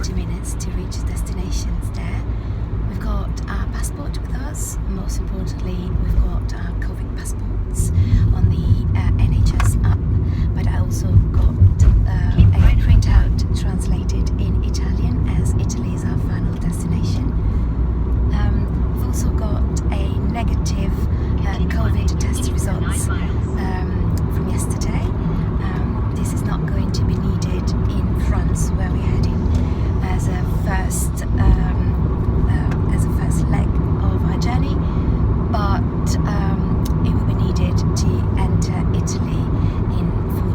30 minutes to reach the destinations there. We've got our passport with us. Most importantly, we've got our COVID passports on the NHS app, but I also got a printout translated in Italian, as Italy is our final destination. We've also got a negative COVID test results from yesterday. This is not going to be needed in France, where we're heading as a first leg of our journey, but it will be needed to enter Italy in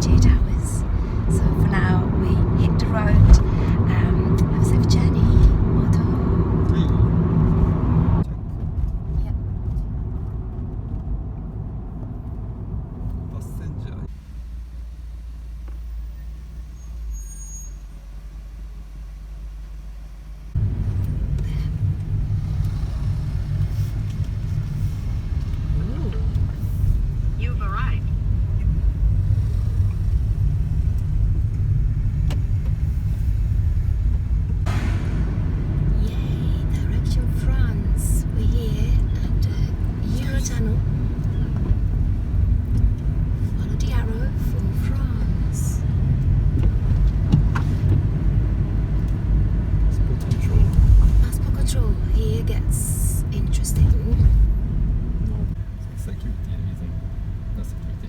48 hours. So for now, we hit the road. Have a safe journey. Auto. Yep. Passenger. You've arrived. Yay, direction France. We're here at Eurotunnel. Follow the arrow for France. Passport control. Passport control here gets interesting. Non, c'est sécurité, reason. La sécurité.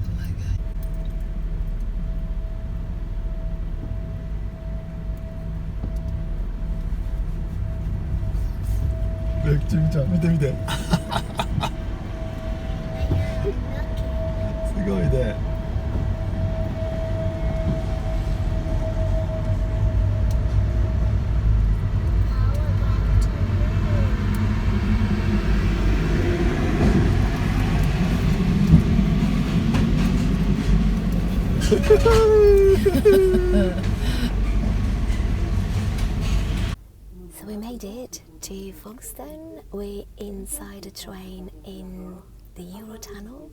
Oh my god.見て見てすごいねSo we made it to Folkestone. We're inside a train in the Eurotunnel.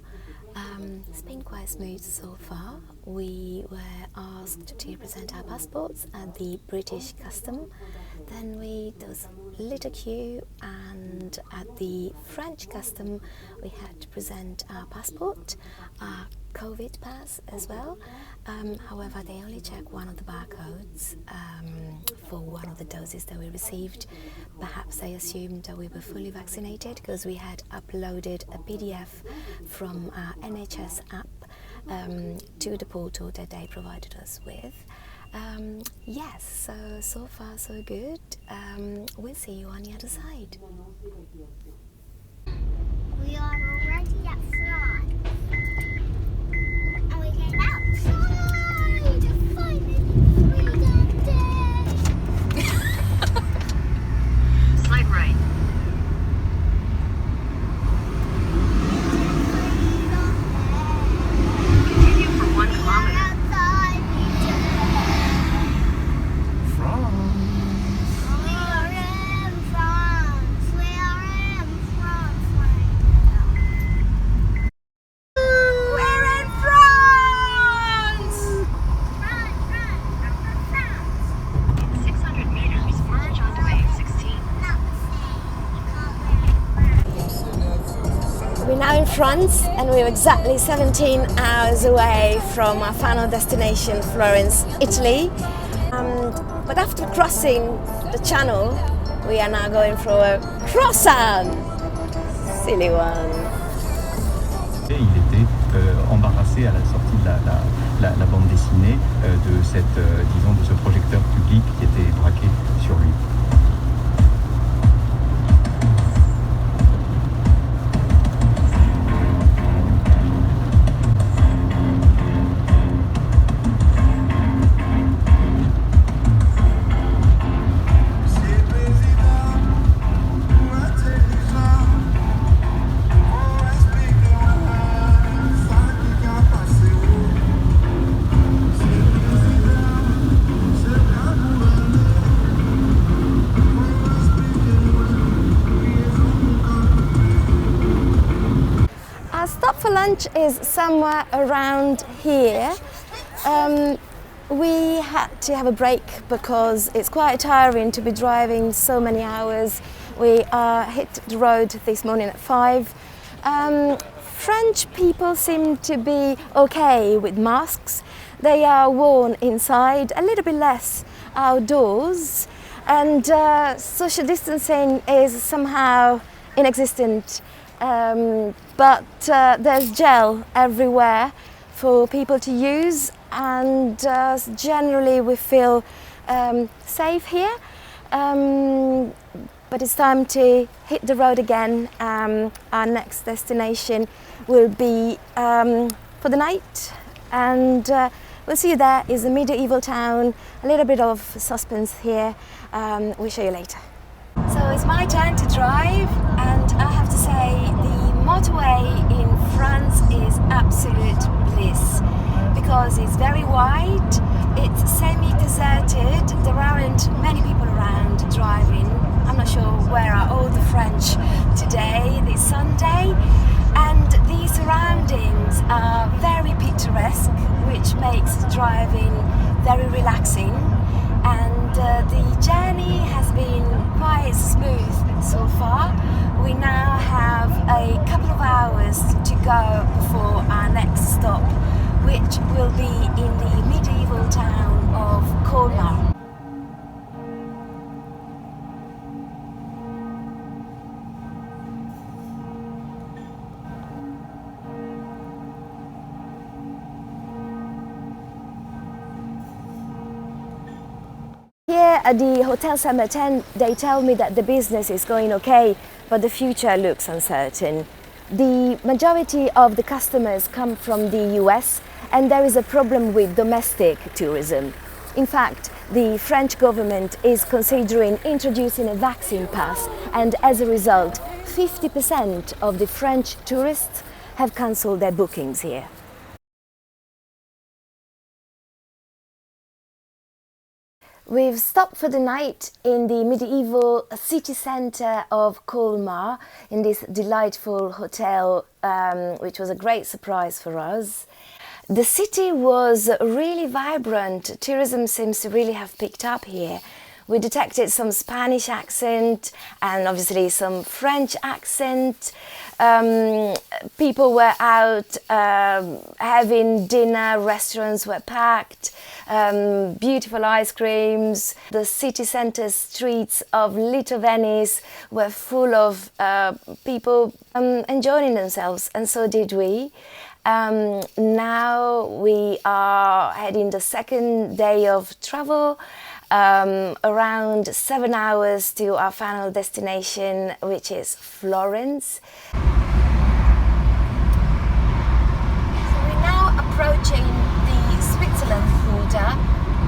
It's been quite smooth so far. We were asked to present our passports at the British Custom. Then there was a little queue, and at the French Custom we had to present our passport, our COVID pass as well. However, they only check one of the barcodes for one of the doses that we received. Perhaps they assumed that we were fully vaccinated because we had uploaded a PDF from our NHS app to the portal that they provided us with. Yes, so far so good. We'll see you on the other side. We are already at France. And we came outside to finally freedom day. Slight right. Continue for 1 kilometer. Outside France we are in France. We are in France right now. We're in France! France. In 600 meters, merge onto A16. Not the same. You can't wear France. We're now in France, and we're exactly 17 hours away from our final destination, Florence, Italy. But after crossing the channel, we are now going for a croissant. Silly one. Et il était embarrassé à la sortie de la bande dessinée de de ce projecteur public qui était braqué sur lui. Our stop for lunch is somewhere around here. We had to have a break because it's quite tiring to be driving so many hours. We hit the road this morning at 5. French people seem to be okay with masks. They are worn inside, a little bit less outdoors, and social distancing is somehow inexistent. But there's gel everywhere for people to use, and generally we feel safe here. But it's time to hit the road again. Our next destination will be for the night, and we'll see you there. It's a medieval town, a little bit of suspense here. We'll show you later. So it's my turn to drive, and I have to say the motorway in France is absolute bliss because it's very wide, it's semi-deserted, there aren't many people around driving. I'm not sure where are all the French today, this Sunday, and the surroundings are very picturesque, which makes driving very relaxing, and the journey has been quite smooth so far. We now have a couple of hours to go before our next stop, which will be in the medieval town of Colmar. Here at the Hotel Saint-Martin, they tell me that the business is going okay, but the future looks uncertain. The majority of the customers come from the US, and there is a problem with domestic tourism. In fact, the French government is considering introducing a vaccine pass, and as a result, 50% of the French tourists have cancelled their bookings here. We've stopped for the night in the medieval city centre of Colmar in this delightful hotel, which was a great surprise for us. The city was really vibrant. Tourism seems to really have picked up here. We detected some Spanish accent and obviously some French accent. People were out having dinner, restaurants were packed, beautiful ice creams. The city centre streets of Little Venice were full of people enjoying themselves, and so did we. Now we are heading the second day of travel. Around 7 hours to our final destination, which is Florence. So we're now approaching the Switzerland border.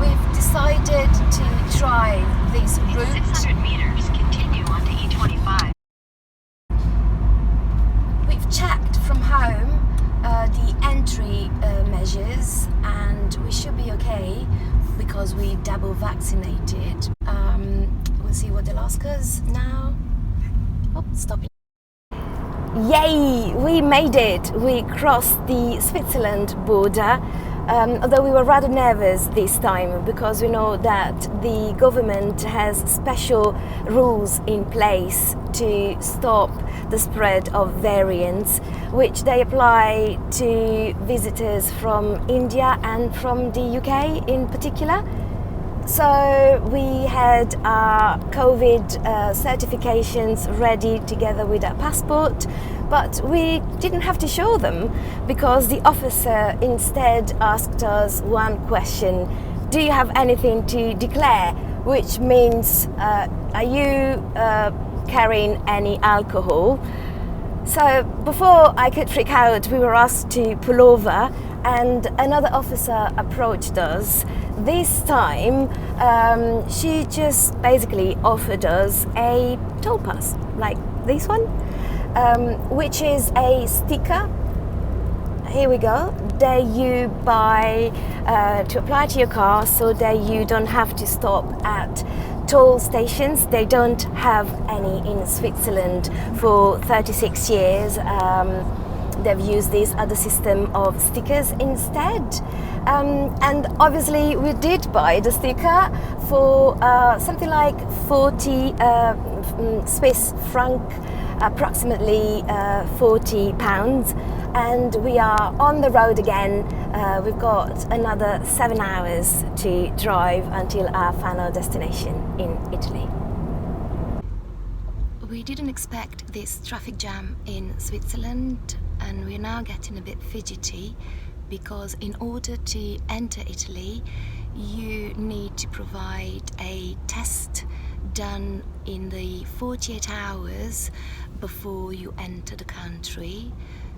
We've decided to try this In route. 600 meters, continue onto E25. We've checked from home the entry measures, and we should be okay because we double vaccinated. We'll see what they'll ask us now. Oh, stop. Yay! We made it! We crossed the Switzerland border, although we were rather nervous this time because we know that the government has special rules in place to stop the spread of variants, which they apply to visitors from India and from the UK in particular. So we had our COVID certifications ready together with our passport, but we didn't have to show them because the officer instead asked us one question: do you have anything to declare? Which means, are you carrying any alcohol? So before I could freak out, we were asked to pull over, and another officer approached us. This time, she just basically offered us a toll pass, like this one, which is a sticker. Here we go. That you buy to apply to your car, so that you don't have to stop at toll stations. They don't have any in Switzerland for 36 years. they've used this other system of stickers instead. And obviously we did buy the sticker for something like 40 Swiss franc, approximately 40 pounds, and we are on the road again. We've got another 7 hours to drive until our final destination in Italy. We didn't expect this traffic jam in Switzerland, and we're now getting a bit fidgety because in order to enter Italy you need to provide a test done in the 48 hours before you enter the country,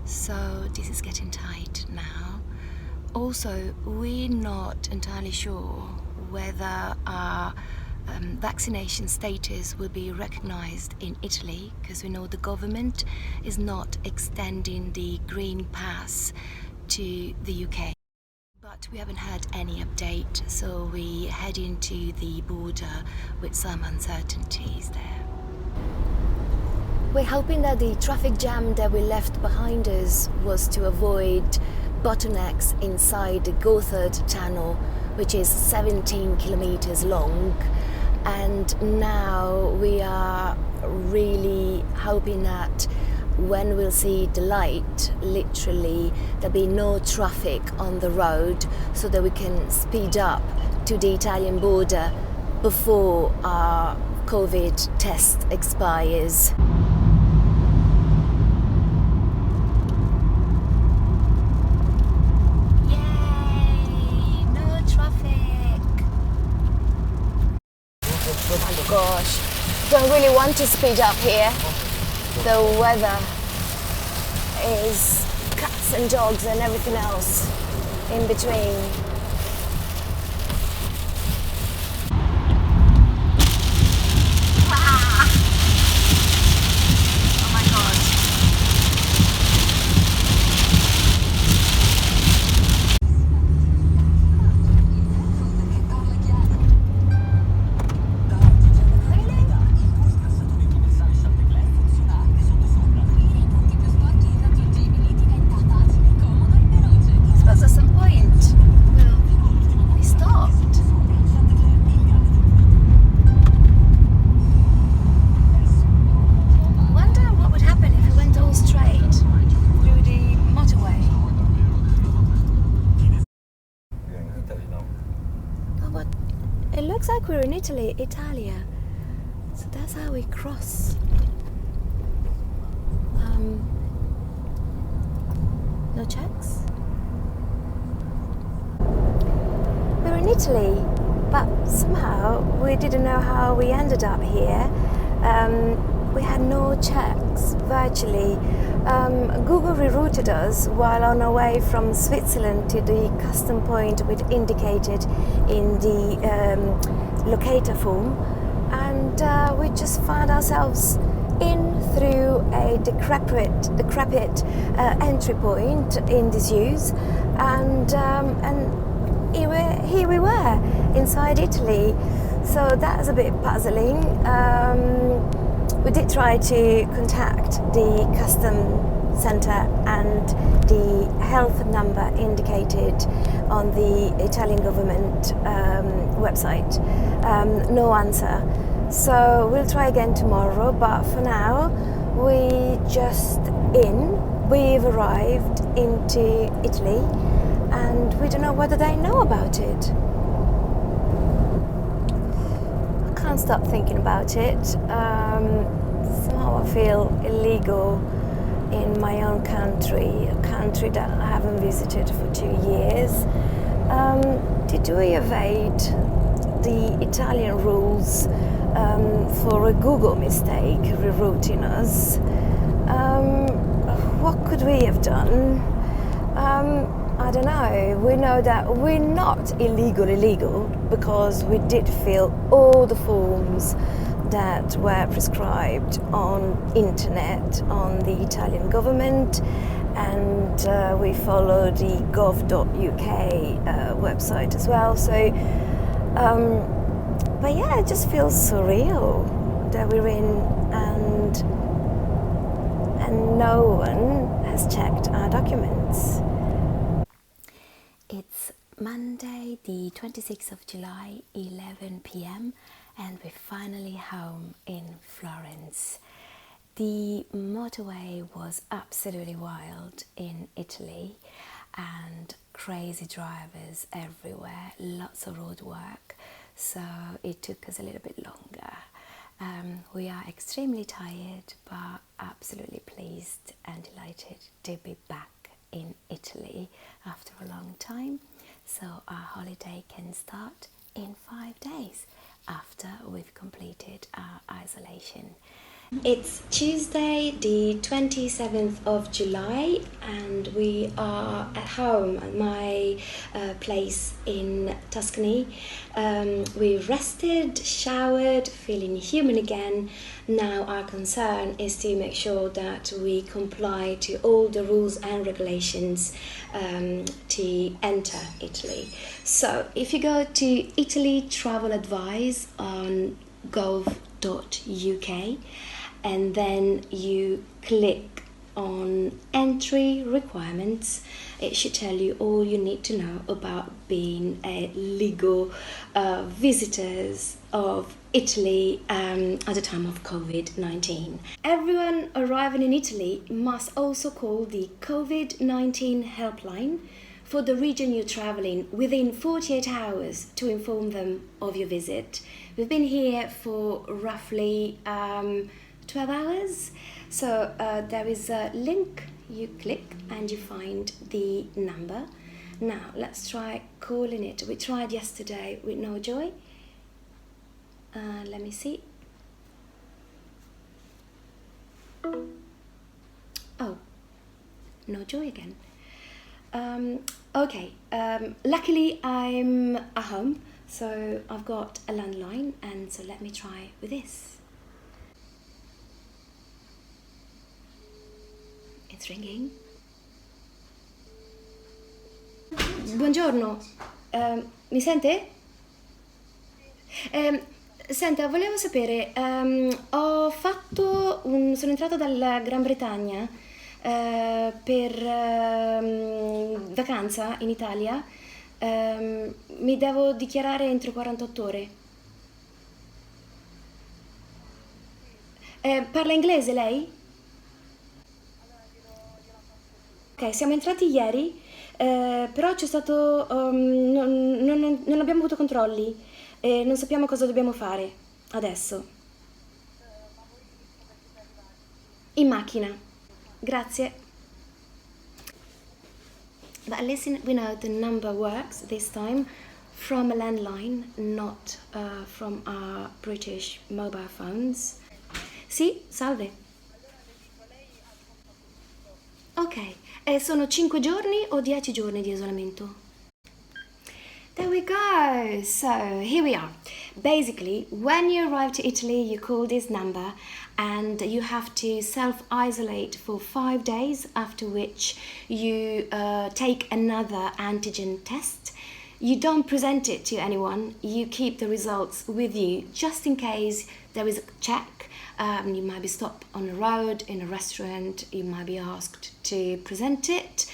so this is getting tight now. Also, we're not entirely sure whether our vaccination status will be recognized in Italy, because we know the government is not extending the green pass to the UK. But we haven't had any update, so we head into the border with some uncertainties there. We're hoping that the traffic jam that we left behind us was to avoid bottlenecks inside the Gotthard tunnel, which is 17 kilometers long. And now we are really hoping that when we'll see the light, literally there'll be no traffic on the road, so that we can speed up to the Italian border before our COVID test expires. Yay! No traffic! Oh my gosh, don't really want to speed up here. The weather is cats and dogs and everything else in between. Oh my god. It looks like we're in Italia. So that's how we cross. No checks? We're in Italy, but somehow we didn't know how we ended up here. We had no checks, virtually. Google rerouted us while on our way from Switzerland to the custom point we'd indicated in the locator form, and we just found ourselves in through a decrepit entry point in Disuse, and here we were inside Italy. So that's a bit puzzling. We did try to contact the custom centre and the health number indicated on the Italian government website. No answer. So we'll try again tomorrow, but for now we've arrived into Italy, and we don't know whether they know about it. I can't stop thinking about it. Somehow I feel illegal in my own country, a country that I haven't visited for 2 years. Did we evade the Italian rules for a Google mistake rerouting us? What could we have done? I don't know. We know that we're not illegal because we did fill all the forms that were prescribed on internet on the Italian government, and we follow the gov.uk website as well. So, but yeah, it just feels surreal that we're in, and no one has just checked our documents. It's Monday, the 26th of July, 11 p.m., and we're finally home in Florence. The motorway was absolutely wild in Italy, and crazy drivers everywhere, lots of road work, so it took us a little bit longer. We are extremely tired, but absolutely pleased and delighted to be back in Italy after a long time. So our holiday can start in 5 days after we've completed our isolation. It's Tuesday, the 27th of July, and we are at home at my place in Tuscany. We rested, showered, feeling human again. Now our concern is to make sure that we comply to all the rules and regulations to enter Italy. So if you go to Italy Travel Advice on gov.uk, and then you click on entry requirements, it should tell you all you need to know about being a legal visitors of Italy at the time of COVID-19. Everyone arriving in Italy must also call the COVID-19 helpline for the region you're traveling within 48 hours to inform them of your visit. We've been here for roughly 12 hours, so there is a link, you click and you find the number. Now let's try calling it. We tried yesterday with no joy. Let me see. Oh, no joy again. Okay, luckily I'm at home, so I've got a landline, and so let me try with this. It's ringing. Buongiorno, mi sente? Senta, volevo sapere, sono entrata dalla Gran Bretagna per vacanza in Italia, mi devo dichiarare entro 48 ore. Parla inglese lei? Ok, siamo entrati ieri, però c'è stato, non abbiamo avuto controlli, non sappiamo cosa dobbiamo fare adesso. In macchina, grazie. But at least we know the number works this time from a landline, not from our British mobile phones. Sì, salve. Ok, sono 5 giorni o 10 giorni di isolamento? There we go. So here we are. Basically, when you arrive to Italy, you call this number and you have to self-isolate for 5 days, after which you take another antigen test. You don't present it to anyone. You keep the results with you just in case there is a check. You might be stopped on the road, in a restaurant, you might be asked to present it.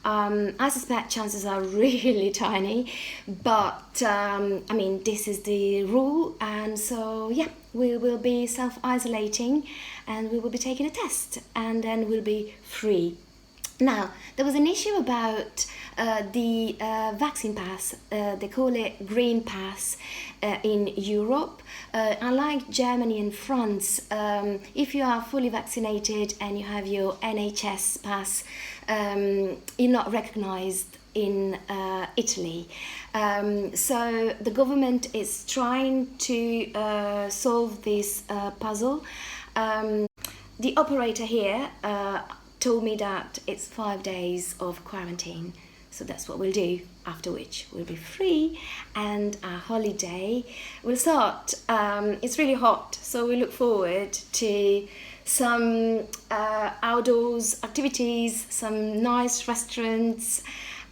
I suspect chances are really tiny, but I mean, this is the rule, and so yeah, we will be self-isolating and we will be taking a test, and then we'll be free. Now, there was an issue about the vaccine pass. They call it Green Pass in Europe. Unlike Germany and France, if you are fully vaccinated and you have your NHS pass, you're not recognized in Italy. So the government is trying to solve this puzzle. The operator here told me that it's 5 days of quarantine, so that's what we'll do, after which we'll be free and our holiday will start. It's really hot, so we look forward to some outdoors activities, some nice restaurants,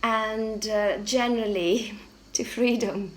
and generally to freedom.